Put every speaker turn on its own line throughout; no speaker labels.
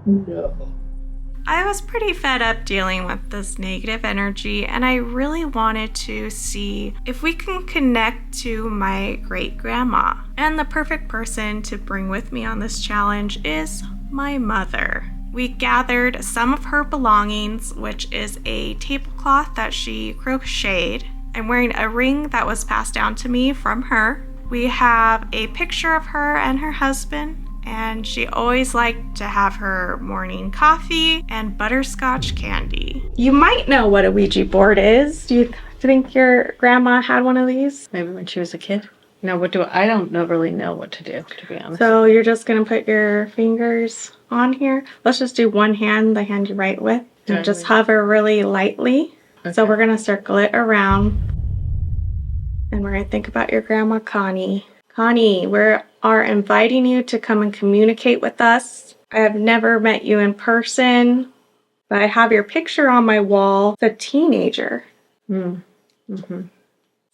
No.
I was pretty fed up dealing with this negative energy, and I really wanted to see if we can connect to my great grandma. And the perfect person to bring with me on this challenge is my mother. We gathered some of her belongings, which is a tablecloth that she crocheted. I'm wearing a ring that was passed down to me from her. We have a picture of her and her husband. And she always liked to have her morning coffee and butterscotch candy. You might know what a Ouija board is. Do you think your grandma had one of these?
Maybe when she was a kid. No, I don't really know what to do, to be honest.
So you're just gonna put your fingers on here. Let's just do one hand, the hand you write with. And just hover really lightly. Okay. So we're gonna circle it around. And we're gonna think about your grandma Connie. Connie, we are inviting you to come and communicate with us. I have never met you in person, but I have your picture on my wall. It's a teenager.
Mm-hmm.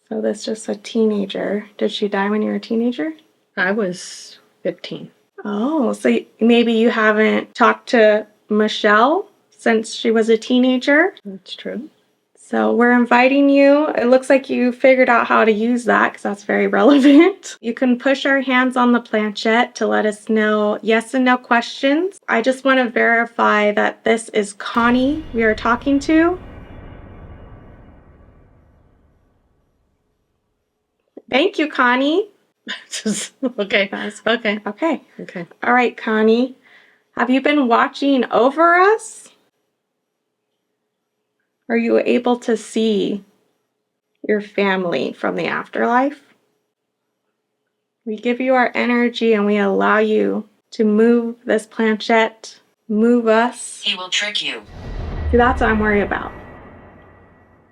So this is just a teenager. Did she die when you were a teenager?
I was 15.
Oh, so maybe you haven't talked to Michelle since she was a teenager?
That's true.
So we're inviting you. It looks like you figured out how to use that because that's very relevant. You can push our hands on the planchette to let us know yes and no questions. I just want to verify that this is Connie we are talking to. Thank you, Connie.
Okay.
Okay. All right, Connie. Have you been watching over us? Are you able to see your family from the afterlife? We give you our energy and we allow you to move this planchette, move us.
He will trick you.
See, that's what I'm worried about.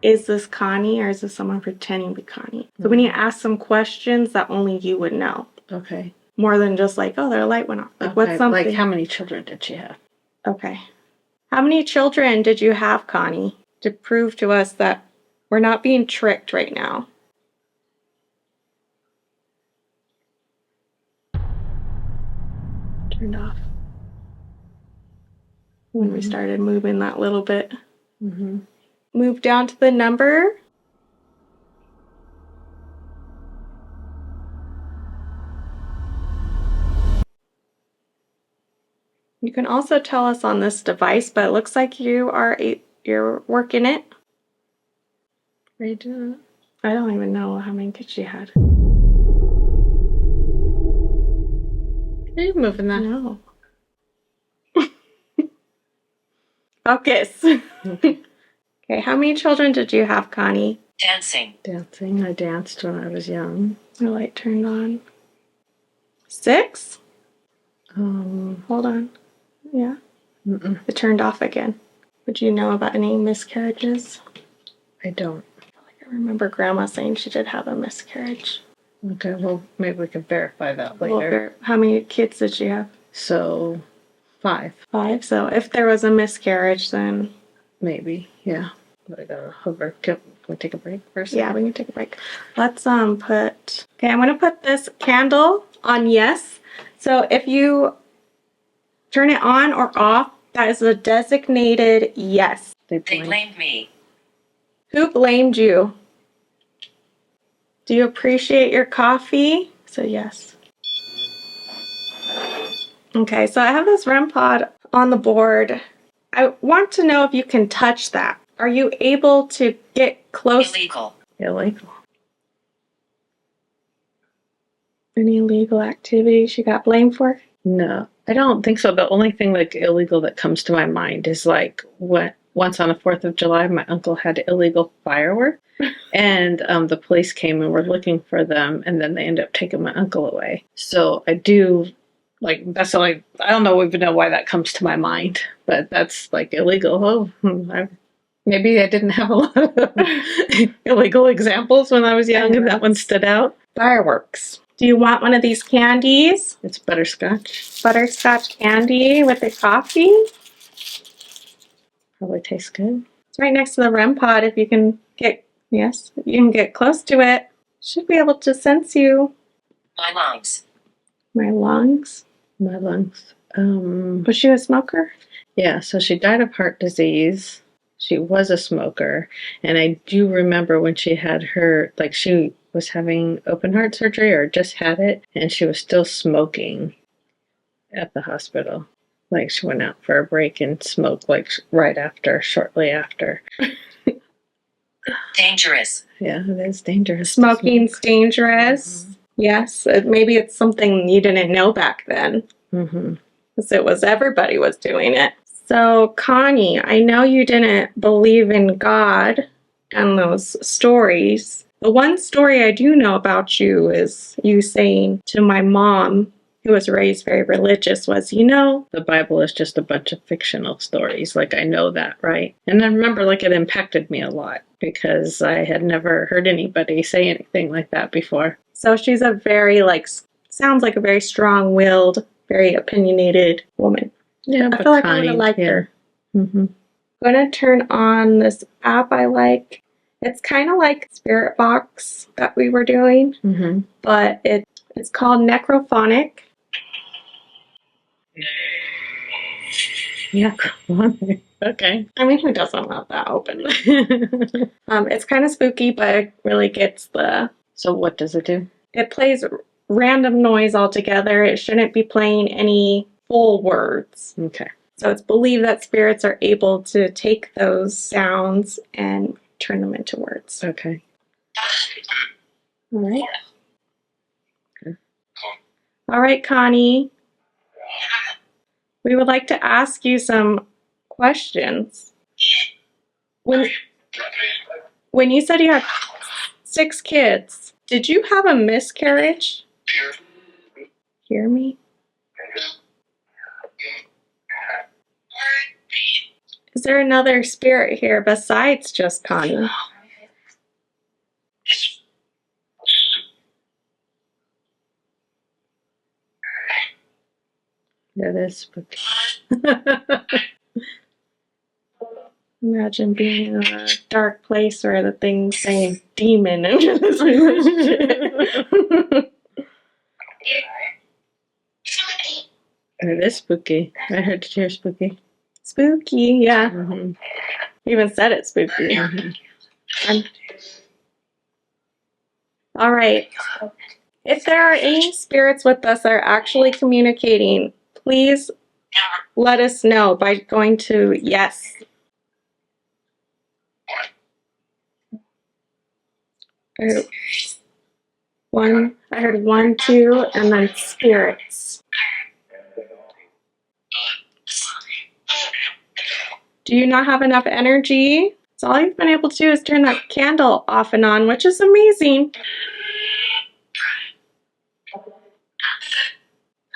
Is this Connie or is this someone pretending to be Connie? So we need to ask some questions that only you would know.
Okay.
More than just like, oh, their light went off. Like, what's something?
Like, how many children did she have?
Okay. How many children did you have, Connie? To prove to us that we're not being tricked right now. Turned off. When we started moving that little bit.
Mm-hmm.
Move down to the number. You can also tell us on this device, but it looks like you're working it.
Are you doing it?
I don't even know how many kids she had.
Are you moving that?
No. Focus.
Okay.
Okay, how many children did you have, Connie?
Dancing.
I danced when I was young.
The light turned on. 6?
Hold
on. Yeah.
Mm-mm.
It turned off again. Would you know about any miscarriages?
I don't.
I remember Grandma saying she did have a miscarriage.
Okay, well, maybe we can verify that later.
How many kids did she have?
So, 5.
5. So if there was a miscarriage, then...
Maybe, yeah. But I gotta hover. Can we take a break first?
Yeah, we can take a break. Let's put... Okay, I'm going to put this candle on yes. So if you turn it on or off, that is a designated yes.
They blamed me.
Who blamed you? Do you appreciate your coffee? So yes. Okay, so I have this REM pod on the board. I want to know if you can touch that. Are you able to get close?
Illegal.
Any illegal activity she got blamed for?
No, I don't think so. The only thing like illegal that comes to my mind is like once on the 4th of July, my uncle had illegal fireworks, and the police came and were looking for them, and then they ended up taking my uncle away. So I do, like, that's the only, I don't know even know why that comes to my mind, but that's like illegal. Oh, maybe I didn't have a lot of illegal examples when I was young, and that one stood out.
Fireworks. Do you want one of these candies?
It's butterscotch.
Butterscotch candy with the coffee.
Probably tastes good.
It's right next to the REM pod. If you can get, yes, you can get close to it. Should be able to sense you.
My lungs.
My lungs?
My lungs.
Was she a smoker?
Yeah, so she died of heart disease. She was a smoker. And I do remember when she had her, like, she was having open heart surgery or just had it, and she was still smoking at the hospital. Like, she went out for a break and smoked, like, right after, shortly after.
Dangerous.
Yeah, it is dangerous.
Smoking's dangerous. Yes, maybe it's something you didn't know back then. Because everybody was doing it. So, Connie, I know you didn't believe in God and those stories. The one story I do know about you is you saying to my mom, who was raised very religious, was, the
Bible is just a bunch of fictional stories. Like, I know that, right? And I remember, like, it impacted me a lot because I had never heard anybody say anything like that before.
So she's a very, sounds like a very strong-willed, very opinionated woman.
Yeah,
I feel like I would have liked her. I'm going to turn on this app I like. It's kind of like Spirit Box that we were doing, but it's called Necrophonic.
Necrophonic. Okay.
I mean, who doesn't love that open? It's kind of spooky, but it really gets the...
So what does it do?
It plays random noise altogether. It shouldn't be playing any full words.
Okay.
So it's believed that spirits are able to take those sounds and turn them into words.
Okay.
All right. Okay. All right, Connie. We would like to ask you some questions. When you said you had 6 kids, did you have a miscarriage? Hear me? Is there another spirit here besides just Connie?
That is spooky.
Imagine being in a dark place where the thing's saying demon under this relationship.
It is spooky. I heard it here spooky.
Spooky, yeah. Even said it spooky. All right. If there are any spirits with us that are actually communicating, please let us know by going to yes. I heard 1, 2, and then spirits. Do you not have enough energy? So all you've been able to do is turn that candle off and on, which is amazing.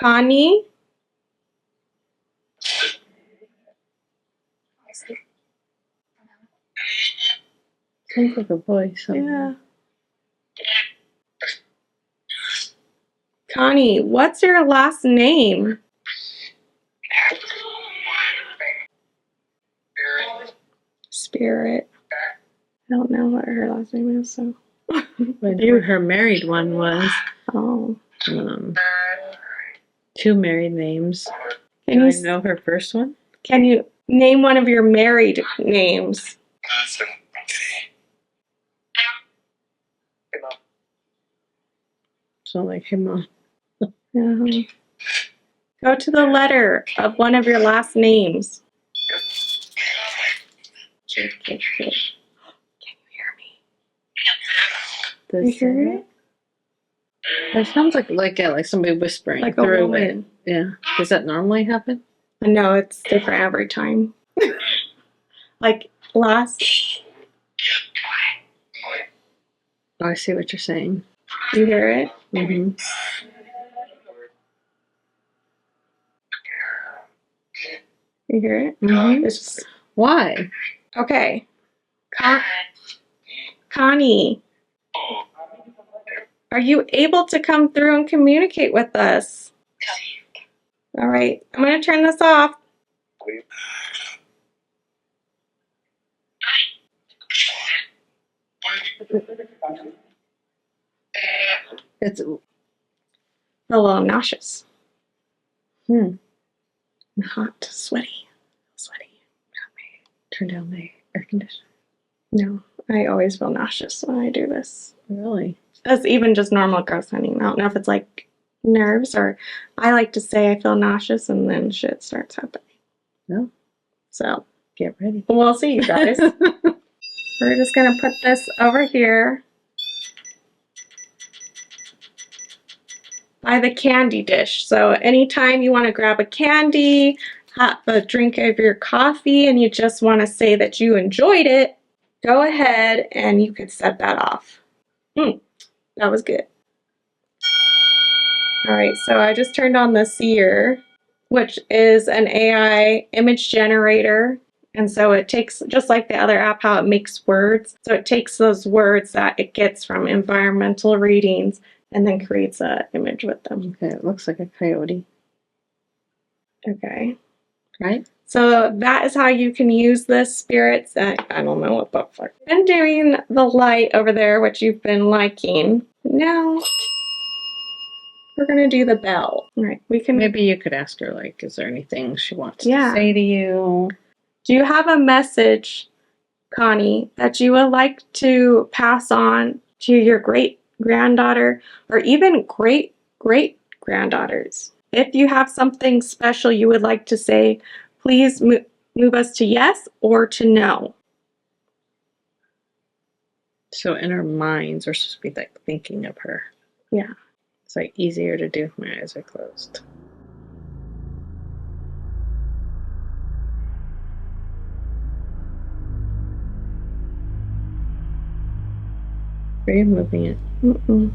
Connie?
Sounds like a voice.
Yeah. Connie, what's your last name? Spirit. I don't know what her last name is, so.
Her married one was.
Oh.
2 married names.
Can
Do
you
I know her first one?
Can you name one of your married names?
So like him.
Go to the letter of one of your last names. Can you hear me? You hear it?
It sounds like somebody whispering
Like a
through
woman.
it. Yeah. Does that normally happen?
No, it's different every time. Like last.
Oh, I see what you're saying.
You hear it?
Mm-hmm.
You hear it?
Mm-hmm.
It's just...
Why?
Okay. Connie, are you able to come through and communicate with us? All right. I'm going to turn this off.
It's
a little nauseous. and hot, sweaty.
Turn down my air conditioner.
No, I always feel nauseous when I do this.
Really?
That's even just normal ghost hunting. I don't know if it's like nerves or I like to say I feel nauseous and then shit starts happening.
No.
So
Get ready.
we'll see, you guys. We're just going to put this over here by the candy dish. So anytime you want to grab a candy, have a drink of your coffee, and you just want to say that you enjoyed it, go ahead and you could set that off. That was good. All right, so I just turned on the Seer, which is an AI image generator. And so it takes, just like the other app, how it makes words. So it takes those words that it gets from environmental readings and then creates an image with them.
Okay, it looks like a coyote.
Okay.
Right?
So that is how you can use this, spirits. I don't know what the fuck. I've been doing the light over there, which you've been liking. Now we're going to do the bell. All right, we can...
Maybe you could ask her, like, is there anything she wants to
Yeah.
say to you?
Do you have a message, Connie, that you would like to pass on to your great-granddaughter or even great-great-granddaughters? If you have something special you would like to say, please move us to yes or to no.
So in our minds, we're supposed to be, like, thinking of her.
Yeah.
It's, like, easier to do if my eyes are closed. Are you moving it?
Mm-mm.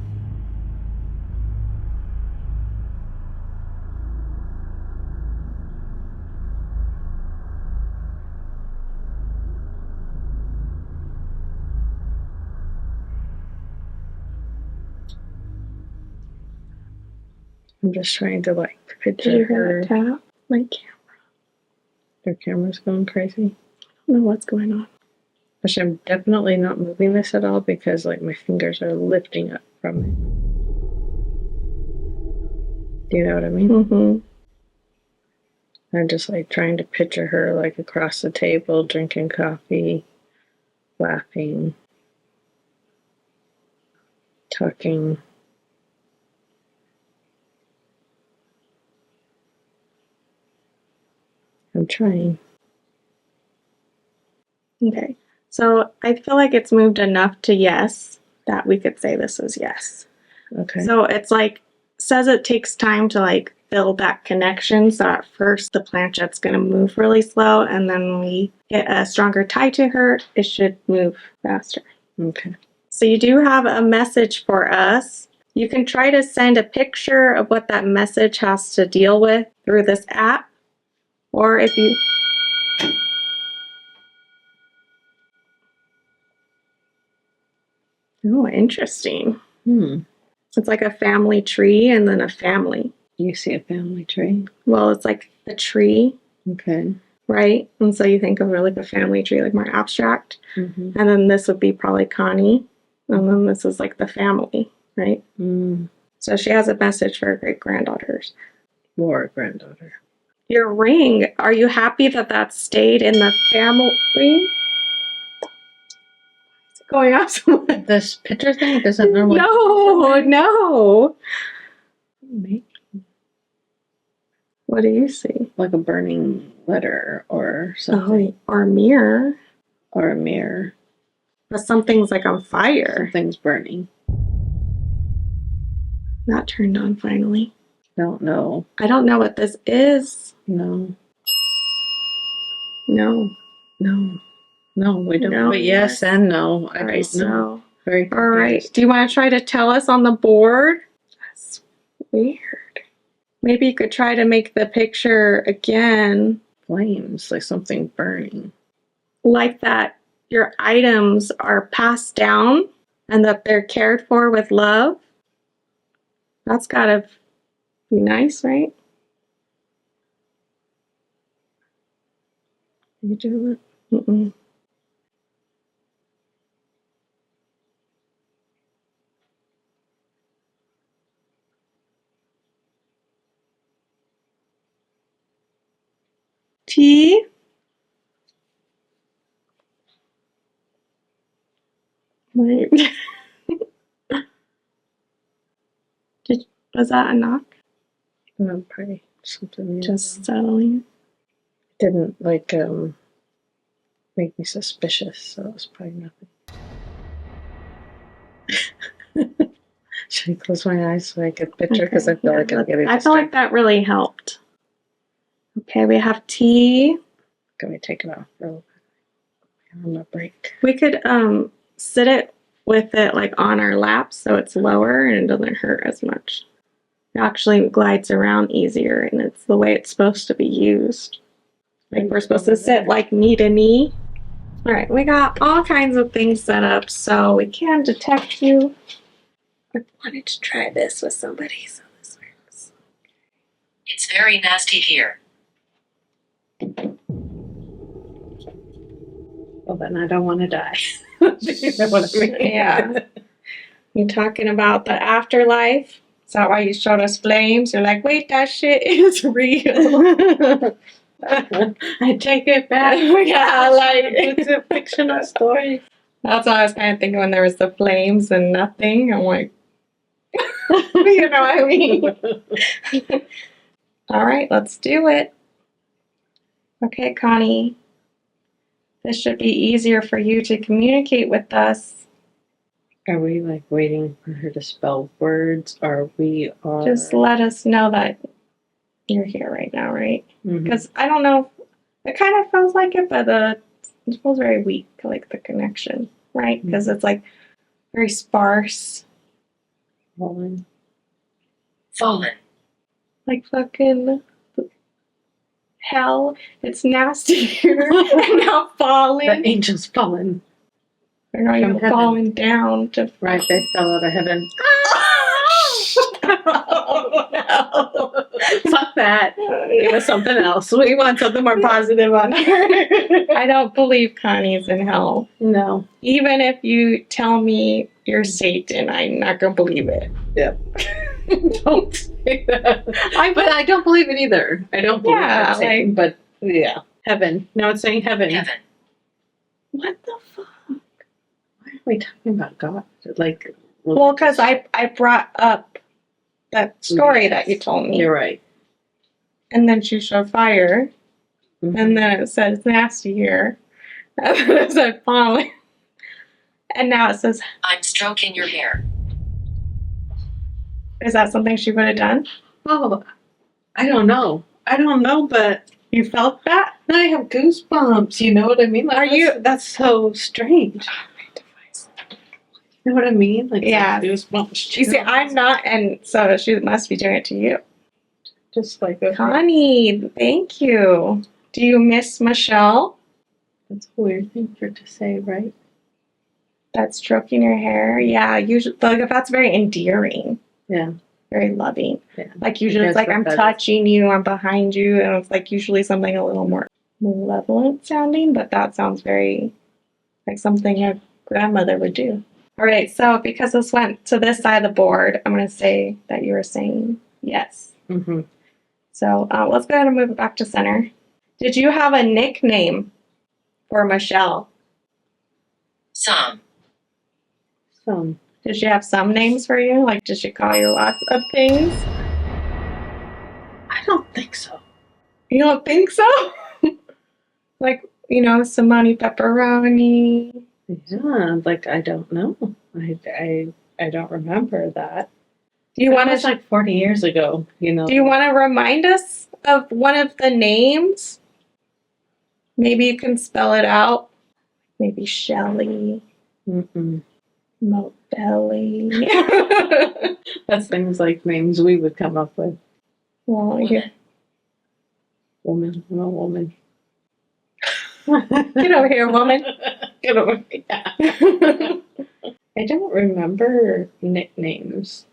I'm just trying to, like,
Did
picture
you hear
her.
that tap? My camera.
Her camera's going crazy.
I don't know what's going on.
Which I'm definitely not moving this at all because, like, my fingers are lifting up from it. Do you know what I mean?
Mm-hmm.
I'm just, like, trying to picture her, like, across the table, drinking coffee, laughing, talking. I'm trying.
Okay. So I feel like it's moved enough to yes that we could say this is yes.
Okay.
So it's like, says it takes time to like build that connection. So at first the planchett's going to move really slow, and then when we get a stronger tie to her, it should move faster.
Okay.
So you do have a message for us. You can try to send a picture of what that message has to deal with through this app. Or if you... Oh, interesting. It's like a family tree and then a family.
You see a family tree?
Well, it's like the tree,
Okay.
right? And so you think of it like a family tree, like more abstract.
Mm-hmm.
And then this would be probably Connie. And then this is like the family, right? So she has a message for her great-granddaughters.
Or granddaughter.
Your ring, are you happy that that stayed in the family? Is it going off somewhere?
This picture thing doesn't normally...
No. What do you see?
Like a burning letter or something.
Oh, or a mirror.
Or a mirror.
But something's like on fire.
Something's burning.
That turned on finally.
Don't know.
I don't know what this is.
No.
No.
No, we don't.
No,
but yes and no. I don't know. Very confused.
All right. Do you want to try to tell us on the board? That's weird. Maybe you could try to make the picture again.
Flames, like something burning.
Like that your items are passed down and that they're cared for with love. That's gotta be nice, right?
Are you doing it?
Mm-mm. T. Wait. Was that a knock?
Probably something.
Just settling.
Didn't make me suspicious, so it was probably nothing. Should I close my eyes so I get a picture? Because I feel like I'm getting distracted.
I feel like that really helped. Okay, we have T.
Can we take it off for a little bit? I'm on a break.
We could sit it with it like on our laps so it's lower and it doesn't hurt as much. It actually glides around easier and it's the way it's supposed to be used. Like we're supposed to sit like knee to knee. All right, we got all kinds of things set up so we can detect you. I wanted to try this with somebody, so this works.
It's very nasty here.
Well, then I don't want to die. You know what I mean?
Yeah. You're talking about the afterlife? Is that why you showed us flames? You're like, wait, that shit is real.
I take it back.
Yeah, like
It's a fictional story.
that's what I was kind of thinking when there was the flames and nothing. I'm like, you know what I mean? All right, let's do it. Okay, Connie. This should be easier for you to communicate with us.
Are we like waiting for her to spell words, or we are
Just let us know that you're here right now, right?
Mhm.
Because I don't know. It kind of feels like it, but it feels very weak, like the connection, right? Because it's like very sparse.
Fallen.
Like fucking hell. It's nasty here. And now falling.
The angels fallen.
They're not even
heaven.
falling down to.
Right, they fell out of heaven.
Oh, no.
Fuck that. Give us something else. We want something more positive on here.
I don't believe Connie's in hell.
No.
Even if you tell me you're Satan, I'm not gonna believe it.
Yep. Don't say that. But I don't believe it either. I don't believe
Yeah,
it's Satan, but yeah. Heaven. No, it's saying heaven.
Heaven.
What the fuck?
Why are we talking about God? Like,
Well, because I brought up that story that you told me.
You're right.
And then she showed fire.
Mhm.
And then it says nasty here. And then it said falling. And now it says,
I'm stroking your hair.
is that something she would have done?
Oh, I don't know. But
You felt that?
I have goosebumps. You know what I mean? Like, that's so strange. You know what I mean? Like,
Yeah.
goosebumps.
You see, I'm not, and so she must be doing it to you.
Just like, okay.
Connie, thank you. Do you miss Michelle?
That's a weird thing for her to say, right?
That's stroking your hair? Yeah, usually, like, that's very endearing.
Yeah.
Very loving.
Yeah.
Like, usually it's
That's
like, I'm
what that
touching you, I'm behind you, and it's like usually something a little more malevolent sounding, but that sounds very like something a grandmother would do. All right, so because this went to this side of the board, I'm going to say that you were saying yes.
Mm-hmm.
So let's go ahead and move it back to center. Did you have a nickname for Michelle?
Some.
Some.
Did she have some names for you? Like, did she call you lots of things?
I don't think so.
You don't think so? Like, you know, Simone Pepperoni.
Yeah, like, I don't know. I don't remember that.
Do you
That
want
was
to?
like 40 years ago, you know.
Do you want to remind us of one of the names? Maybe you can spell it out. Maybe Shelly,
Mm-mm.
Mobelly.
That's things like names we would come up with.
Well, yeah.
Woman. I'm a woman.
Get over here, woman.
Get over here. I don't remember nicknames.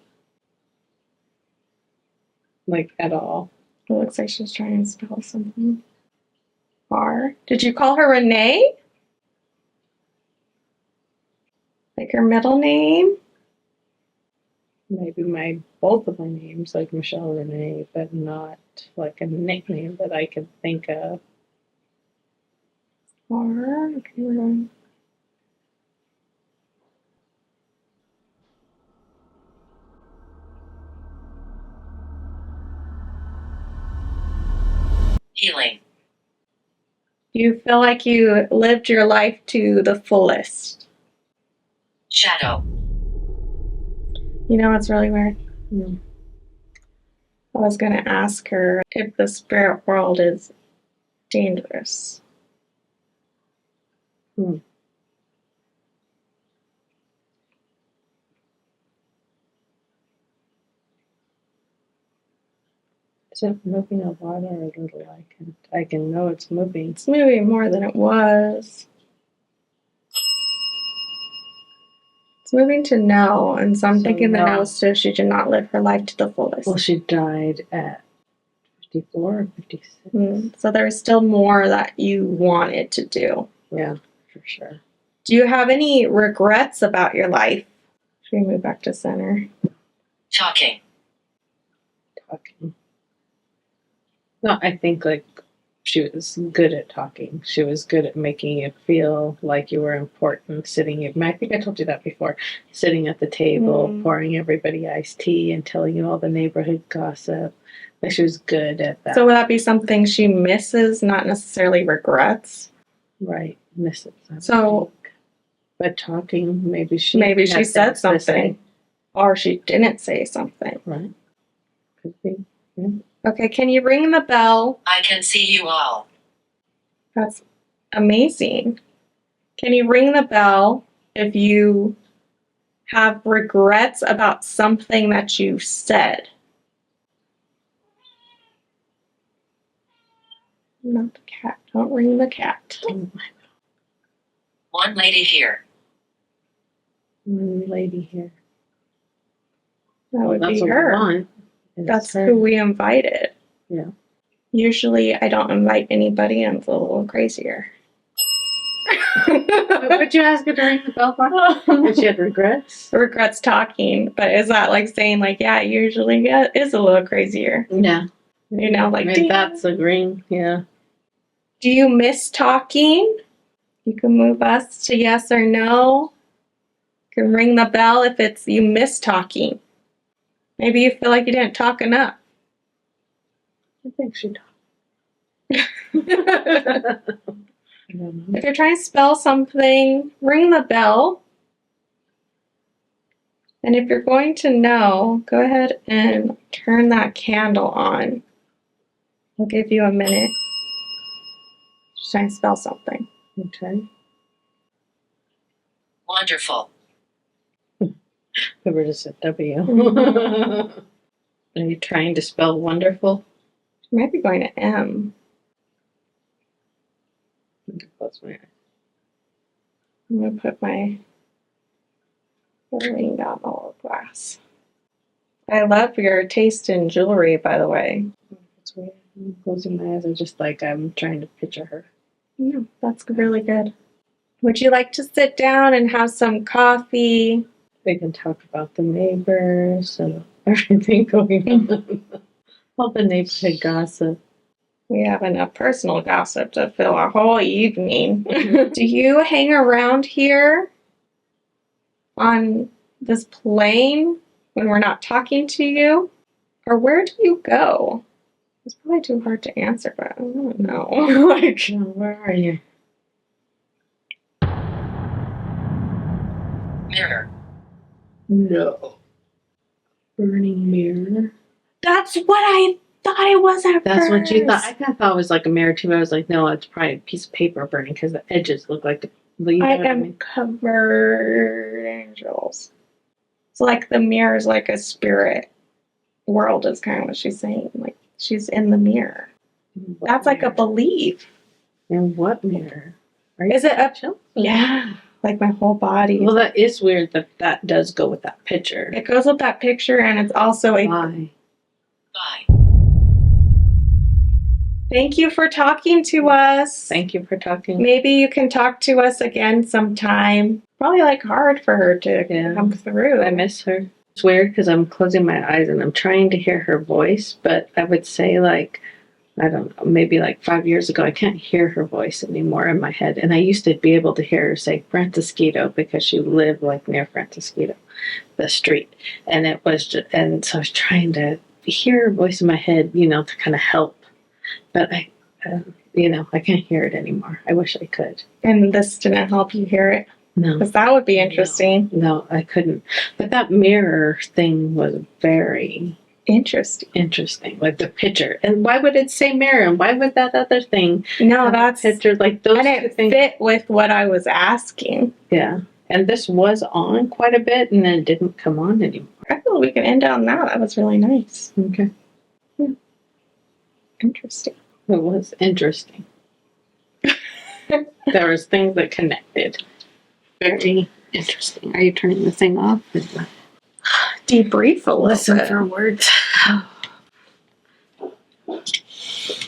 Like, at all.
It looks like she's trying to spell something. R. Did you call her Renee? Like her middle name?
Maybe both of my names, like Michelle Renee, but not like a nickname that I could think of.
Horror. Okay, we're going.
Healing.
Do you feel like you lived your life to the fullest?
Shadow.
You know what's really weird?
Mm.
I was going to ask her if the spirit world is dangerous.
Hmm. Is it moving a lot or a little? I can know it's moving.
It's moving more than it was. It's moving to no, and so I'm thinking the no says she did not live her life to the fullest.
Well, she died at 54 or 56.
So there's still more that you wanted to do.
Yeah, for sure.
Do you have any regrets about your life? Should we move back to center?
Talking.
No, I think like she was good at talking. She was good at making you feel like you were important. I think I told you that before. Sitting at the table, pouring everybody iced tea, and telling you all the neighborhood gossip. Like she was good at that.
So would that be something she misses, not necessarily regrets?
Right, misses.
So,
but talking, maybe she
said something, or she didn't say something.
Right, could be. Yeah.
Okay, can you ring the bell?
I can see you all.
That's amazing. Can you ring the bell if you have regrets about something that you said? Not the cat. Don't ring the cat.
One lady here.
One lady here.
That would be her. That's who we invited.
Yeah.
Usually I don't invite anybody, and it's a little crazier.
Would you ask her to ring the bell for? If she had regrets?
Regrets talking, but is that like saying like, yeah, usually it is a little crazier?
Yeah.
You know, like
maybe that's a ring, yeah.
Do you miss talking? You can move us to yes or no. You can ring the bell if it's you miss talking. Maybe you feel like you didn't talk enough.
I think she talked.
If you're trying to spell something, ring the bell. And if you're going to know, go ahead and turn that candle on. I'll give you a minute. Just trying to spell something.
Okay.
Wonderful.
Whoever just said W. Are you trying to spell wonderful?
You might be going to M.
Close my eyes.
I'm going to put my ring down the whole glass. I love your taste in jewelry, by the way.
That's weird. I'm closing my eyes. I'm trying to picture her.
Yeah, that's really good. Would you like to sit down and have some coffee?
We can talk about the neighbors and everything going on. All the neighborhood gossip.
We have enough personal gossip to fill a whole evening. Do you hang around here on this plane when we're not talking to you? Or where do you go? It's probably too hard to answer, but I don't know.
Where are you?
Mirror.
No. Burning mirror.
That's what I thought it was at
That's
first.
what you thought. I kind of thought it was like a mirror too, but I was like, no, it's probably a piece of paper burning because the edges look like
I am covered in jewels. So like the mirror is like a spirit world is kind of what she's saying. Like she's in the mirror. That's like a belief.
In what mirror?
Is it a chill? Yeah. Like my whole body.
Well, that is weird that does go with that picture.
It goes with that picture, and it's also a...
Bye.
Thank you for talking to us.
Thank you for talking.
Maybe you can talk to us again sometime. Probably like hard for her to come through.
I miss her. It's weird because I'm closing my eyes and I'm trying to hear her voice, but I would say like I don't know, maybe like 5 years ago. I can't hear her voice anymore in my head. And I used to be able to hear her say Francisquito because she lived like near Francisquito, the street. And it was just, and so I was trying to hear her voice in my head, to kind of help. But I can't hear it anymore. I wish I could.
And this didn't help you hear it?
No.
Because that would be interesting.
No, I couldn't. But that mirror thing was very interesting. Like the picture. And why would it say mirror? And why would that other thing?
No, that's
picture, like those
and
two
it
things
fit with what I was asking.
Yeah. And this was on quite a bit and then it didn't come on anymore.
I feel we can end on that. That was really nice.
Okay.
Yeah. Interesting.
It was interesting. There was things that connected. Very interesting. Are you turning the thing off?
Debrief a little
Listen
bit.
for words.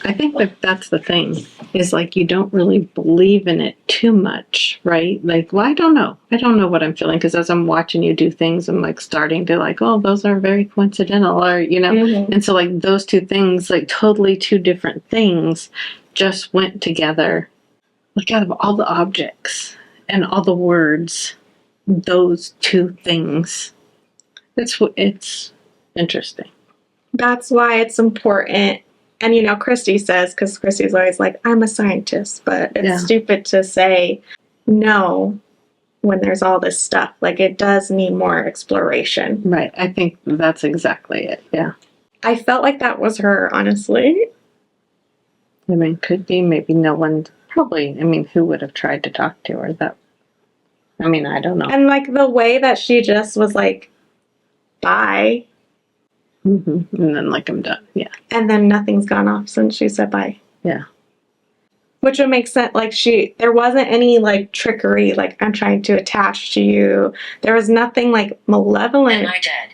I think that's the thing, is like you don't really believe in it too much, right? Like, well, I don't know. I don't know what I'm feeling, because as I'm watching you do things, I'm like starting to like, oh, those are very coincidental, or,
Mm-hmm.
And so like those two things, like totally two different things, just went together. Like out of all the objects and all the words, those two things. It's interesting.
That's why it's important. And Christy says, because Christy's always like, I'm a scientist, but it's stupid to say no when there's all this stuff. Like, it does need more exploration.
Right. I think that's exactly it. Yeah.
I felt like that was her, honestly.
I mean, could be. Maybe no one. Probably. I mean, who would have tried to talk to her? I don't know.
And like the way that she just was like, bye.
Mm-hmm. And then like, I'm done. Yeah.
And then nothing's gone off since she said bye.
Yeah.
Which would make sense. Like there wasn't any like trickery, like I'm trying to attach to you. There was nothing like malevolent
Am I dead?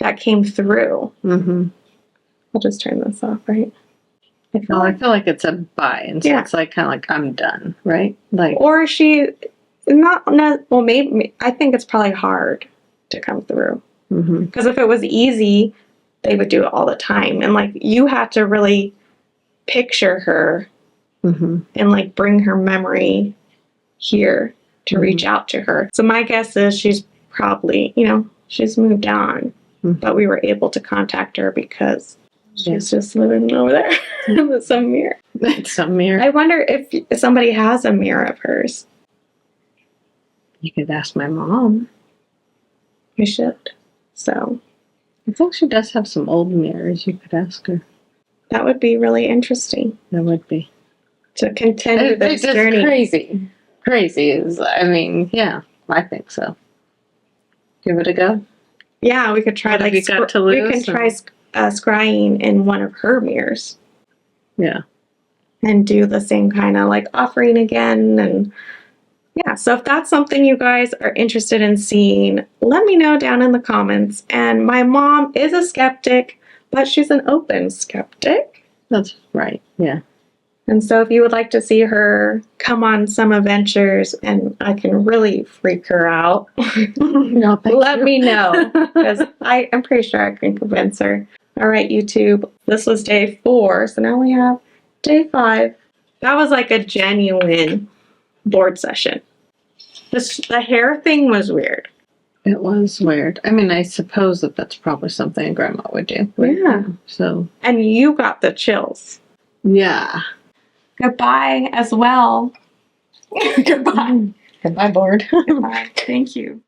that came through.
Mm-hmm.
I'll just turn this off, right?
I feel like it's a bye. And so it's like kind of like, I'm done, right? Like,
or she well, maybe, I think it's probably hard to come through. Because if it was easy, they would do it all the time. And like, you had to really picture her and like bring her memory here to reach out to her. So my guess is she's probably, she's moved on, but we were able to contact her because she's just living over there with some mirror.
Some mirror.
I wonder if somebody has a mirror of hers.
You could ask my mom.
We should. So
I think she does have some old mirrors. You could ask her.
that would be really interesting
That would be.
to continue this
It's
journey.
crazy. Crazy is, yeah, I think so. Give it a go.
Yeah, we could try
What have you got to
we
lose,
can try scrying in one of her mirrors
Yeah.
and do the same kind of like offering again. And yeah, so if that's something you guys are interested in seeing, let me know down in the comments. And my mom is a skeptic, but she's an open skeptic.
That's right. Yeah.
And so if you would like to see her come on some adventures and I can really freak her out,
No,
let me know, because I'm pretty sure I can convince her. All right, YouTube, this was day 4, so now we have day 5. That was like a genuine board session. The hair thing was weird.
It was weird. I mean, I suppose that's probably something Grandma would do.
Yeah.
So.
And you got the chills.
Yeah.
Goodbye as well. Goodbye.
Goodbye, board.
Goodbye. Thank you.